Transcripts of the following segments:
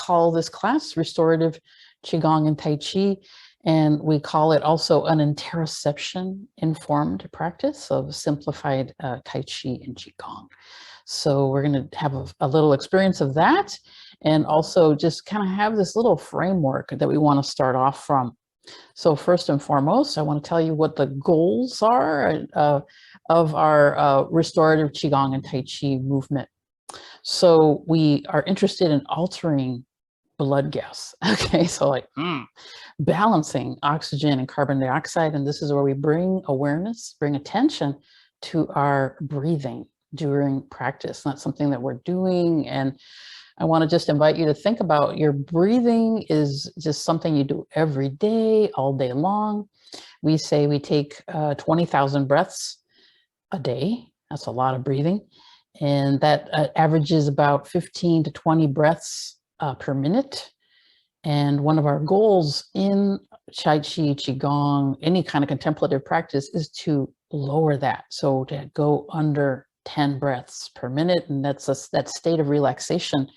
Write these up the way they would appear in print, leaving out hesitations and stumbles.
call this class Restorative Qigong and Tai Chi, and we call it also an interoception informed practice of simplified Tai Chi and Qigong. So we're going to have a little experience of that, and also just kind of have this little framework that we want to start off from. So first and foremost, I want to tell you what the goals are of our restorative Qigong and Tai Chi movement. So we are interested in altering blood gas. Okay, so like balancing oxygen and carbon dioxide. And this is where we bring awareness, bring attention to our breathing during practice. That's something that we're doing. And I want to just invite you to think about your breathing is just something you do every day, all day long. We say we take 20,000 breaths a day. That's a lot of breathing. And that averages about 15 to 20 breaths per minute. And one of our goals in Tai Chi, Qigong, any kind of contemplative practice is to lower that. So to go under 10 breaths per minute. And that's that state of relaxation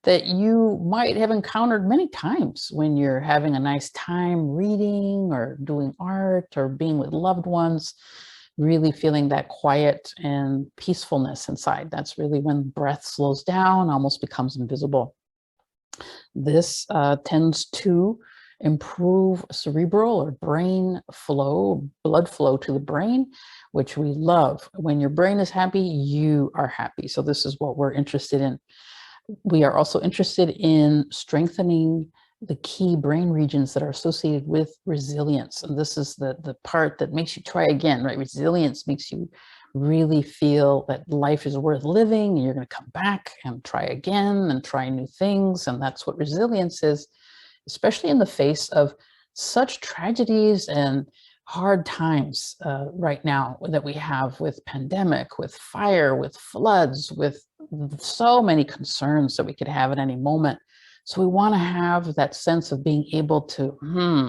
that you might have encountered many times when you're having a nice time reading or doing art or being with loved ones, really feeling that quiet and peacefulness inside. That's really when breath slows down, almost becomes invisible. This tends to improve cerebral or brain flow, blood flow to the brain, which we love. When your brain is happy, you are happy. So this is what we're interested in. We are also interested in strengthening the key brain regions that are associated with resilience. And this is the part that makes you try again, right? Resilience makes you really feel that life is worth living, and you're going to come back and try again and try new things. And that's what resilience is, especially in the face of such tragedies and hard times right now that we have with pandemic, with fire, with floods, with so many concerns that we could have at any moment. So we want to have that sense of being able to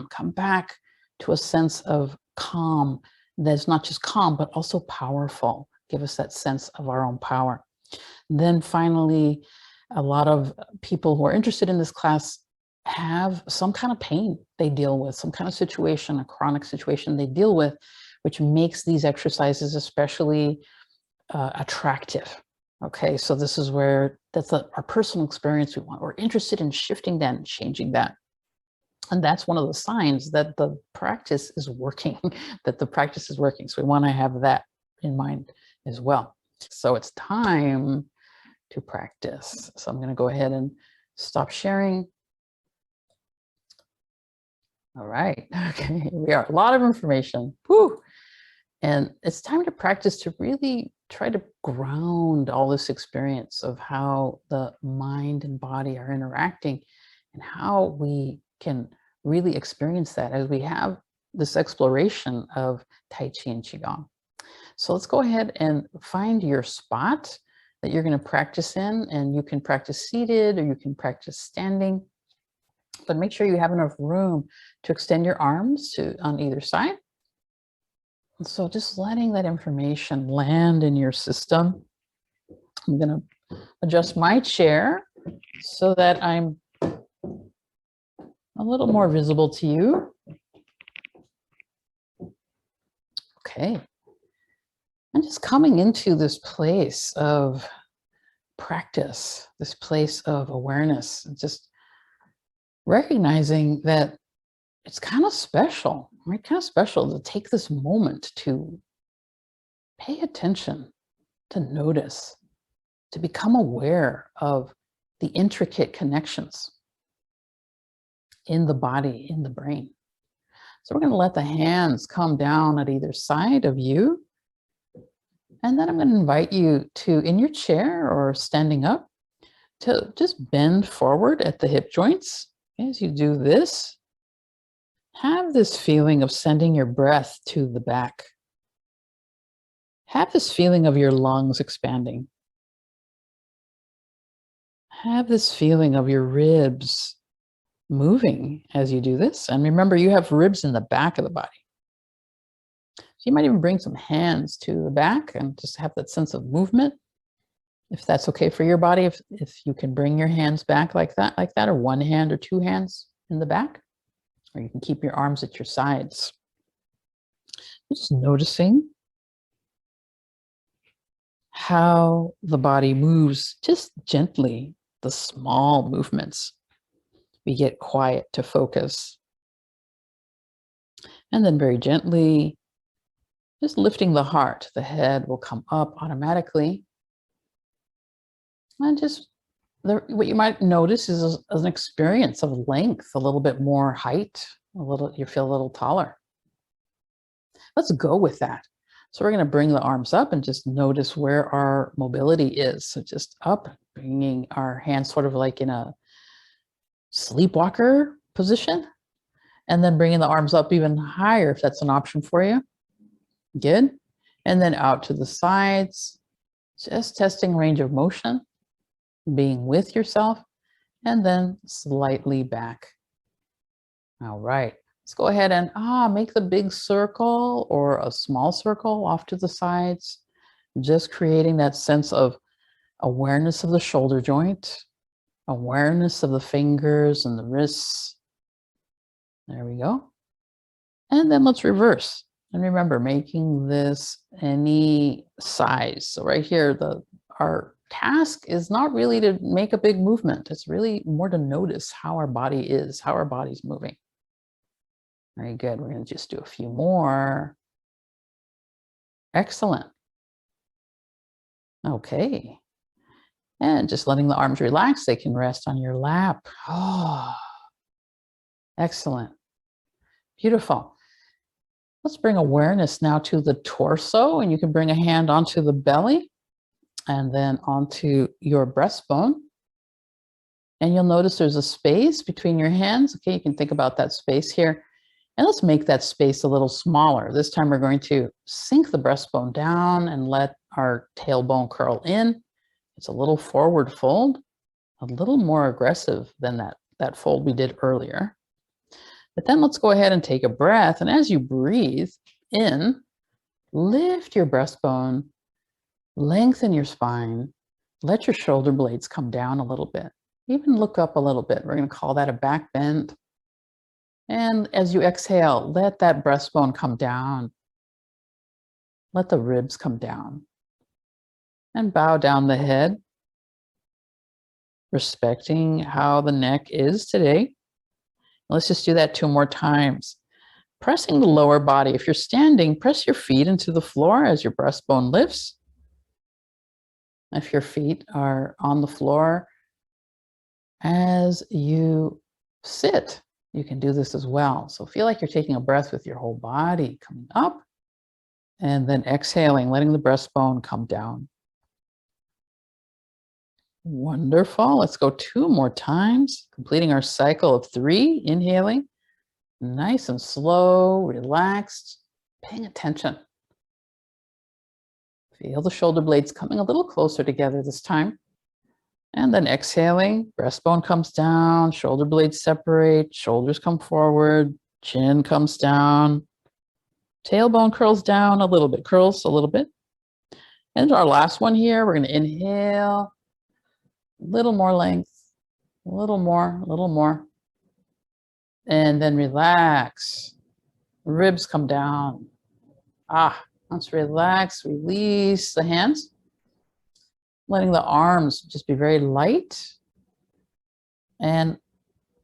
come back to a sense of calm that's not just calm, but also powerful. Give us that sense of our own power. Then finally, a lot of people who are interested in this class have some kind of pain they deal with, some kind of situation, a chronic situation they deal with, which makes these exercises especially attractive. Okay, so this is where that's our personal experience we want. We're interested in shifting that and changing that. And that's one of the signs that the practice is working, that the practice is working. So we want to have that in mind as well. So it's time to practice. So I'm going to go ahead and stop sharing. All right. Okay, here we are. A lot of information. Whew. And it's time to practice to really try to ground all this experience of how the mind and body are interacting and how we can really experience that as we have this exploration of Tai Chi and Qigong. So let's go ahead and find your spot that you're going to practice in, and you can practice seated or you can practice standing, but make sure you have enough room to extend your arms on either side. And so just letting that information land in your system. I'm going to adjust my chair so that I'm a little more visible to you. Okay. And just coming into this place of practice, this place of awareness, and just recognizing that it's kind of special, right? Kind of special to take this moment to pay attention, to notice, to become aware of the intricate connections in the body, in the brain. So we're going to let the hands come down at either side of you. And then I'm going to invite you to, in your chair or standing up, to just bend forward at the hip joints. As you do this, have this feeling of sending your breath to the back. Have this feeling of your lungs expanding. Have this feeling of your ribs moving as you do this. And remember, you have ribs in the back of the body. So you might even bring some hands to the back and just have that sense of movement. If that's okay for your body, if you can bring your hands back like that, or one hand or two hands in the back, or you can keep your arms at your sides. Just noticing how the body moves, just gently, the small movements. We get quiet to focus. And then very gently, just lifting the heart. The head will come up automatically. And just what you might notice is an experience of length, a little bit more height, you feel a little taller. Let's go with that. So we're going to bring the arms up and just notice where our mobility is. So just up, bringing our hands sort of like in a sleepwalker position, and then bringing the arms up even higher if that's an option for you. Good. And then out to the sides, just testing range of motion, being with yourself, and then slightly back. All right. Let's go ahead and make the big circle or a small circle off to the sides, just creating that sense of awareness of the shoulder joint, awareness of the fingers and the wrists. There we go. And then let's reverse. And remember, making this any size. So right here, our task is not really to make a big movement. It's really more to notice how our body is, how our body's moving. Very good. We're going to just do a few more. Excellent. Okay. And just letting the arms relax. They can rest on your lap. Oh, excellent. Beautiful. Let's bring awareness now to the torso, and you can bring a hand onto the belly and then onto your breastbone. And you'll notice there's a space between your hands. Okay, you can think about that space here. And let's make that space a little smaller. This time we're going to sink the breastbone down and let our tailbone curl in. It's a little forward fold, a little more aggressive than that fold we did earlier. But then let's go ahead and take a breath. And as you breathe in, lift your breastbone, lengthen your spine, let your shoulder blades come down a little bit, even look up a little bit. We're going to call that a back bend. And as you exhale, let that breastbone come down. Let the ribs come down. And bow down the head, respecting how the neck is today. Let's just do that 2 more times. Pressing the lower body. If you're standing, press your feet into the floor as your breastbone lifts. If your feet are on the floor as you sit, you can do this as well. So feel like you're taking a breath with your whole body coming up and then exhaling, letting the breastbone come down. Wonderful. Let's go 2 more times, completing our cycle of 3, inhaling, nice and slow, relaxed, paying attention. Feel the shoulder blades coming a little closer together this time. And then exhaling, breastbone comes down, shoulder blades separate, shoulders come forward, chin comes down, tailbone curls down a little bit, curls a little bit. And our last one here, we're going to inhale, a little more length, a little more. And then relax, ribs come down. Let's relax, release the hands. Letting the arms just be very light. And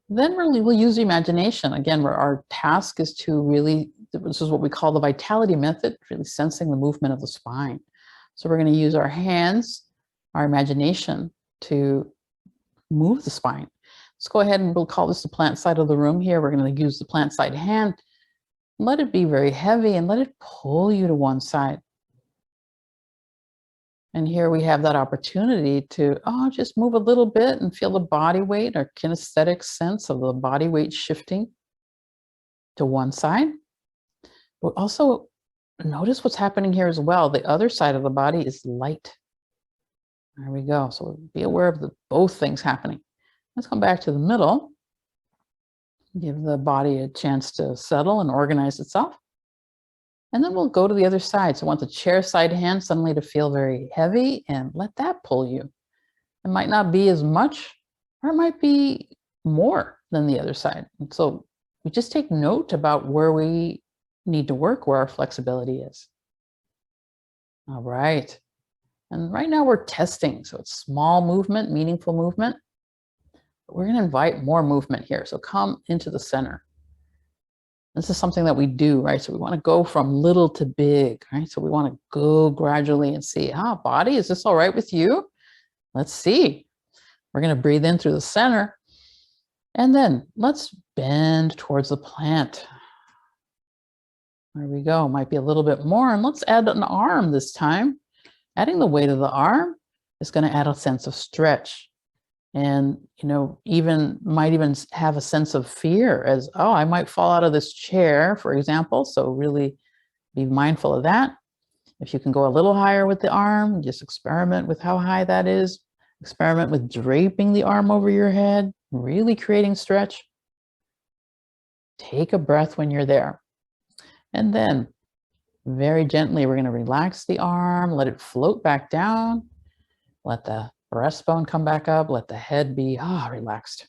then we'll use the imagination. Again, where our task is to really, this is what we call the vitality method, really sensing the movement of the spine. So we're going to use our hands, our imagination to move the spine. Let's go ahead and we'll call this the plant side of the room here. We're going to use the plant side hand. Let it be very heavy and let it pull you to one side. And here we have that opportunity to just move a little bit and feel the body weight or kinesthetic sense of the body weight shifting to one side. But also notice what's happening here as well. The other side of the body is light. There we go. So be aware of both things happening. Let's come back to the middle. Give the body a chance to settle and organize itself. And then we'll go to the other side. So I want the chair side hand suddenly to feel very heavy, and let that pull you. It might not be as much, or it might be more than the other side. And so we just take note about where we need to work, where our flexibility is. All right. And right now we're testing. So it's small movement, meaningful movement. But we're going to invite more movement here. So come into the center. This is something that we do, right? So we want to go from little to big, right? So we want to go gradually and see, body, is this all right with you? Let's see. We're going to breathe in through the center. And then let's bend towards the plant. There we go. Might be a little bit more. And let's add an arm this time. Adding the weight of the arm is going to add a sense of stretch. And, might even have a sense of fear as, I might fall out of this chair, for example. So really be mindful of that. If you can go a little higher with the arm, just experiment with how high that is. Experiment with draping the arm over your head, really creating stretch. Take a breath when you're there. And then very gently, we're going to relax the arm, let it float back down. Let the breastbone come back up. Let the head be relaxed.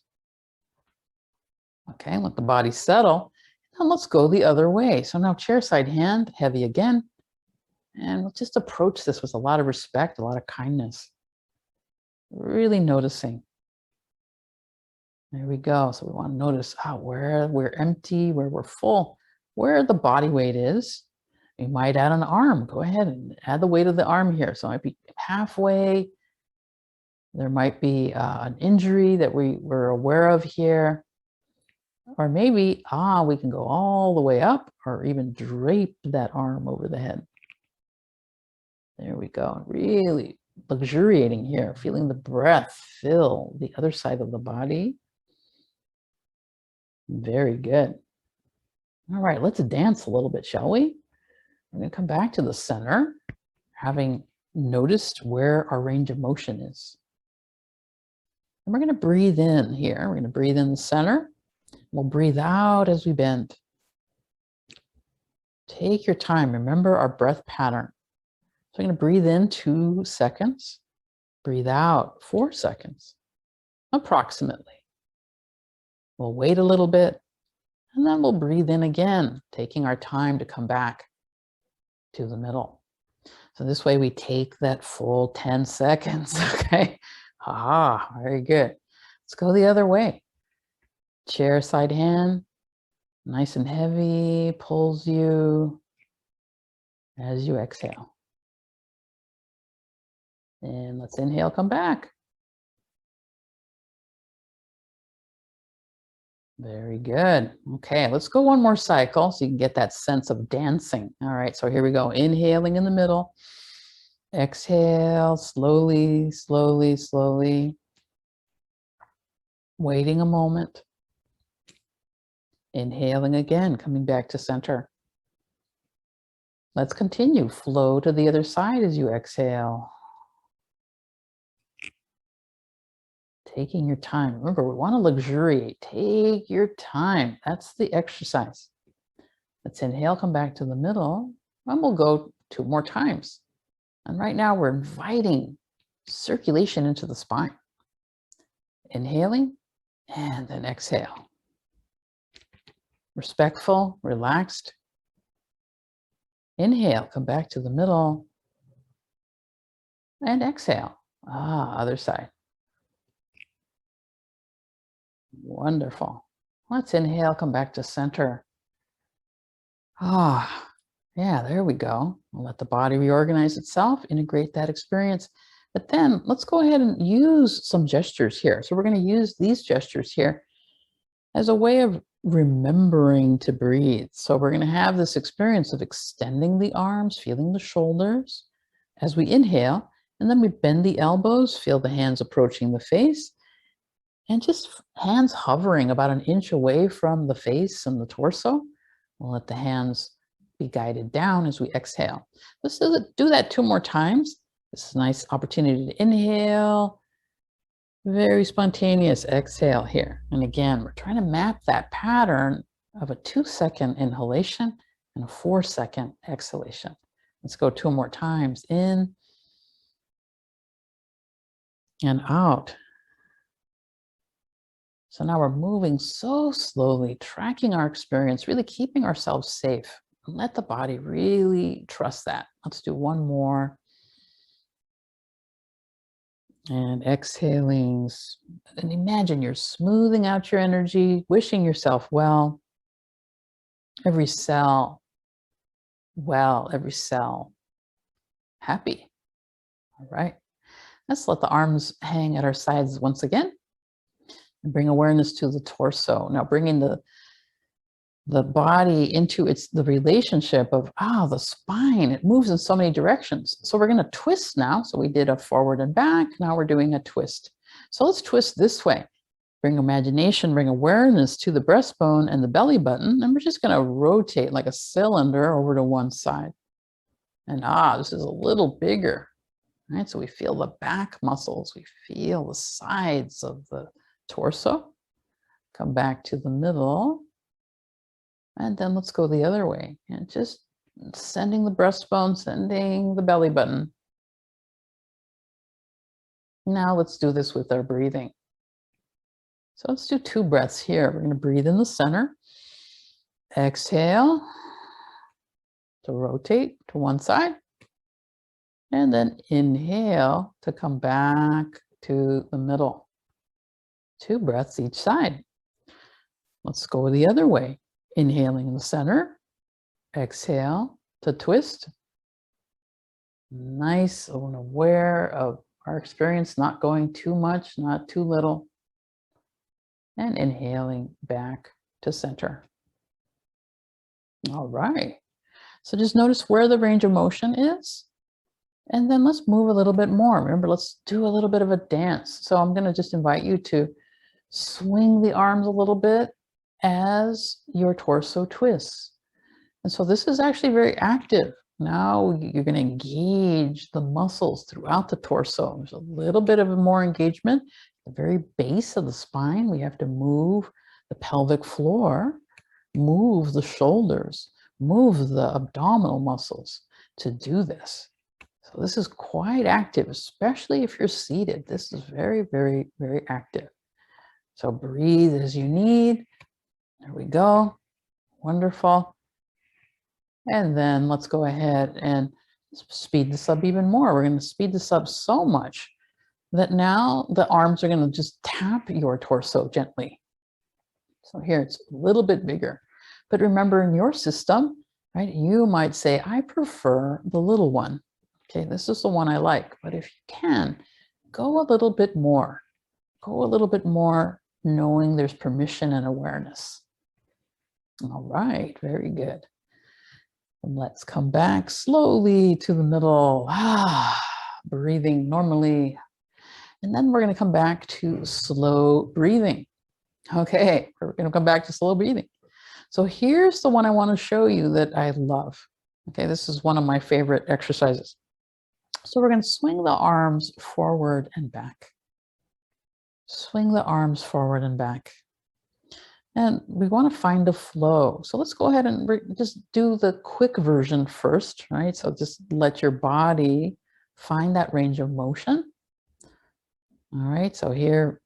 Okay, let the body settle. And let's go the other way. So now chair side hand, heavy again. And we'll just approach this with a lot of respect, a lot of kindness. Really noticing. There we go. So we want to notice where we're empty, where we're full, where the body weight is. We might add an arm. Go ahead and add the weight of the arm here. So it might be halfway. There might be an injury that we're aware of here. Or maybe, we can go all the way up or even drape that arm over the head. There we go. Really luxuriating here, feeling the breath fill the other side of the body. Very good. All right, let's dance a little bit, shall we? We're going to come back to the center, having noticed where our range of motion is. And we're going to breathe in here. We're going to breathe in the center. We'll breathe out as we bend. Take your time. Remember our breath pattern. So I'm going to breathe in 2 seconds. Breathe out 4 seconds, approximately. We'll wait a little bit, and then we'll breathe in again, taking our time to come back to the middle. So this way we take that full 10 seconds, okay? Very good. Let's go the other way. Chair side hand, nice and heavy, pulls you as you exhale. And let's inhale, come back. Very good. Okay, let's go one more cycle so you can get that sense of dancing. All right, so here we go. Inhaling in the middle. Exhale, slowly, slowly, slowly. Waiting a moment. Inhaling again, coming back to center. Let's continue. Flow to the other side as you exhale. Taking your time. Remember, we want to luxuriate. Take your time. That's the exercise. Let's inhale, come back to the middle, and we'll go 2 more times. And right now we're inviting circulation into the spine. Inhaling, and then exhale. Respectful, relaxed. Inhale, come back to the middle, and exhale. Other side. Wonderful. Let's inhale, come back to center. Yeah, there we go. We'll let the body reorganize itself, integrate that experience. But then let's go ahead and use some gestures here. So we're going to use these gestures here as a way of remembering to breathe. So we're going to have this experience of extending the arms, feeling the shoulders as we inhale, and then we bend the elbows, feel the hands approaching the face, and just hands hovering about 1 inch away from the face and the torso. We'll let the hands be guided down as we exhale. Let's do that 2 more times. This is a nice opportunity to inhale. Very spontaneous exhale here. And again, we're trying to map that pattern of a 2-second inhalation and a 4-second exhalation. Let's go 2 more times. In and out. So now we're moving so slowly, tracking our experience, really keeping ourselves safe. And let the body really trust that. Let's do one more. And exhaling. And imagine you're smoothing out your energy, wishing yourself well. Every cell well, every cell happy. All right. Let's let the arms hang at our sides once again. And bring awareness to the torso. Now bringing the body into the relationship of, the spine, it moves in so many directions. So we're going to twist now. So we did a forward and back. Now we're doing a twist. So let's twist this way. Bring imagination, bring awareness to the breastbone and the belly button. And we're just going to rotate like a cylinder over to one side. And this is a little bigger. Right? So we feel the back muscles. We feel the sides of the torso. Come back to the middle. And then let's go the other way. And just sending the breastbone, sending the belly button. Now let's do this with our breathing. So let's do 2 breaths here. We're going to breathe in the center. Exhale to rotate to one side. And then inhale to come back to the middle. 2 breaths each side. Let's go the other way. Inhaling in the center. Exhale to twist. Nice and aware of our experience, not going too much, not too little. And inhaling back to center. All right. So just notice where the range of motion is. And then let's move a little bit more. Remember, let's do a little bit of a dance. So I'm going to just invite you to swing the arms a little bit as your torso twists. And so this is actually very active. Now you're going to engage the muscles throughout the torso. There's a little bit of more engagement. At the very base of the spine, we have to move the pelvic floor, move the shoulders, move the abdominal muscles to do this. So this is quite active, especially if you're seated. This is very, very, very active. So breathe as you need. There we go. Wonderful. And then let's go ahead and speed this up even more. We're going to speed this up so much that now the arms are going to just tap your torso gently. So here it's a little bit bigger. But remember, in your system, right, you might say, I prefer the little one. Okay, this is the one I like. But if you can, go a little bit more. Go a little bit more, knowing there's permission and awareness. All right, very good. And let's come back slowly to the middle. Breathing normally. And then we're going to come back to slow breathing. Okay, we're going to come back to slow breathing. So here's the one I want to show you that I love. Okay, this is one of my favorite exercises. So we're going to swing the arms forward and back. Swing the arms forward and back. And we want to find a flow. So let's go ahead and just do the quick version first, right? So just let your body find that range of motion. All right, so here,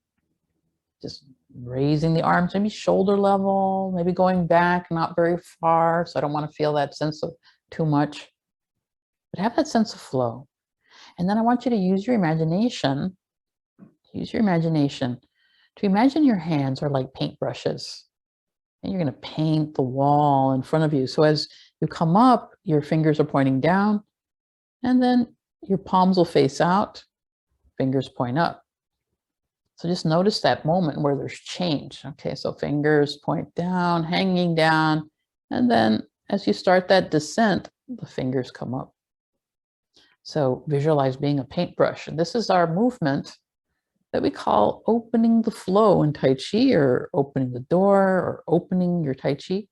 just raising the arms, maybe shoulder level, maybe going back, not very far. So I don't want to feel that sense of too much, but have that sense of flow. And then I want you to use your imagination. Use your imagination to imagine your hands are like paintbrushes. And you're going to paint the wall in front of you. So as you come up, your fingers are pointing down, and then your palms will face out, fingers point up. So just notice that moment where there's change. Okay, so fingers point down, hanging down, and then as you start that descent, the fingers come up. So visualize being a paintbrush. And this is our movement that we call opening the flow in Tai Chi, or opening the door, or opening your Tai Chi.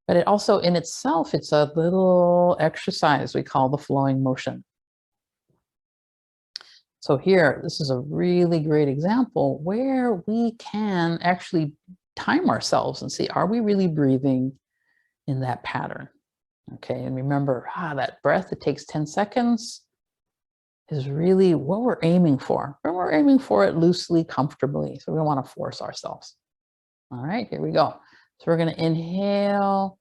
But it also in itself, it's a little exercise we call the flowing motion. So here, this is a really great example where we can actually time ourselves and see, are we really breathing in that pattern. Okay, and remember, that breath, it takes 10 seconds, is really what we're aiming for. And we're aiming for it loosely, comfortably. So we don't want to force ourselves. All right, here we go. So we're going to inhale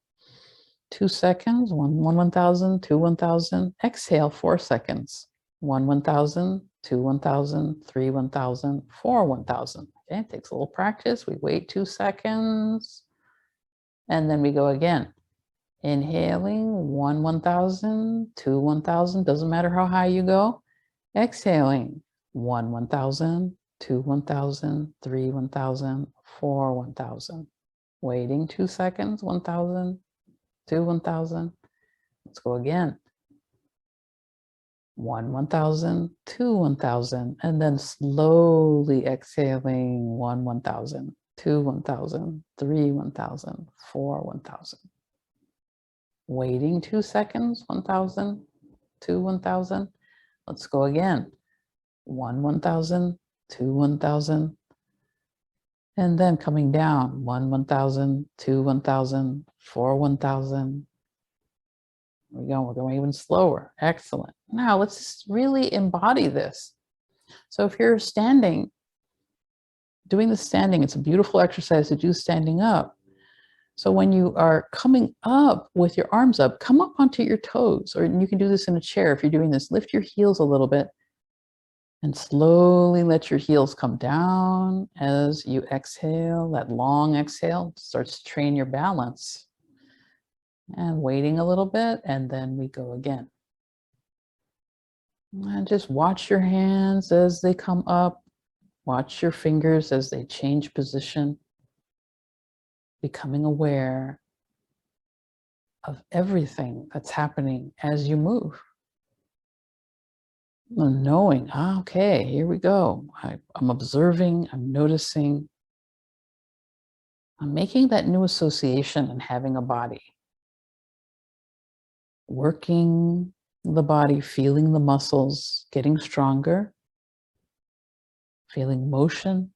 2 seconds, 1,000, 2, 1,000. Exhale 4 seconds, 1,000, 2, 1,000, 3, 1,000, 4, 1,000. Okay, it takes a little practice. We wait 2 seconds, and then we go again. Inhaling 1,000, 2, 1,000. Doesn't matter how high you go. Exhaling 1,000, 2, 1,000, 3, 1,000, 4, 1,000. Waiting 2 seconds, 1,000, 2, 1,000. Let's go again. 1,000, 2, 1,000, and then slowly exhaling 1,000, 2, 1,000, 3, 1,000, 4, 1,000. Waiting 2 seconds, 1,000, 2, 1,000. Let's go again. 1,000, 2, 1,000. And then coming down, 1,000, 2, 1,000, 4, 1,000. We're going even slower. Excellent. Now let's really embody this. So if you're standing, doing the standing, it's a beautiful exercise to do standing up. So when you are coming up with your arms up, come up onto your toes, or you can do this in a chair. If you're doing this, lift your heels a little bit and slowly let your heels come down as you exhale. That long exhale starts to train your balance. And waiting a little bit, and then we go again. And just watch your hands as they come up. Watch your fingers as they change position. Becoming aware of everything that's happening as you move. And knowing, okay, here we go. I'm observing, I'm noticing. I'm making that new association and having a body. Working the body, feeling the muscles getting stronger, feeling motion,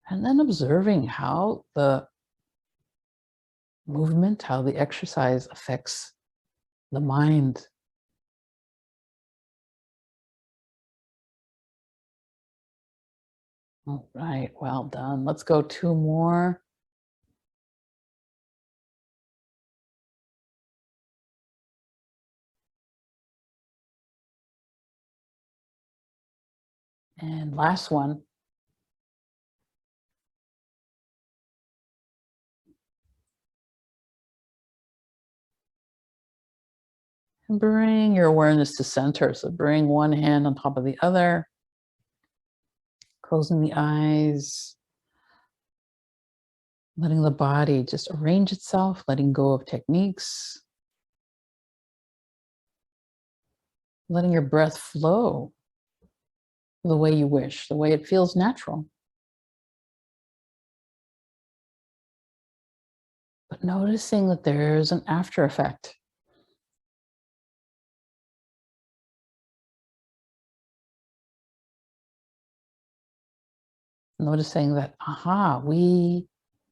and then observing how the movement, how the exercise affects the mind. All right, well done. Let's go 2 more. And last one. And bring your awareness to center. So bring one hand on top of the other, closing the eyes, letting the body just arrange itself, letting go of techniques, letting your breath flow the way you wish, the way it feels natural. But noticing that there's an after effect. Noticing that, we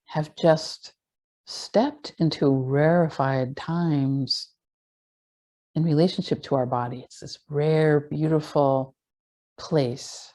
have just stepped into rarefied times in relationship to our body. It's this rare, beautiful place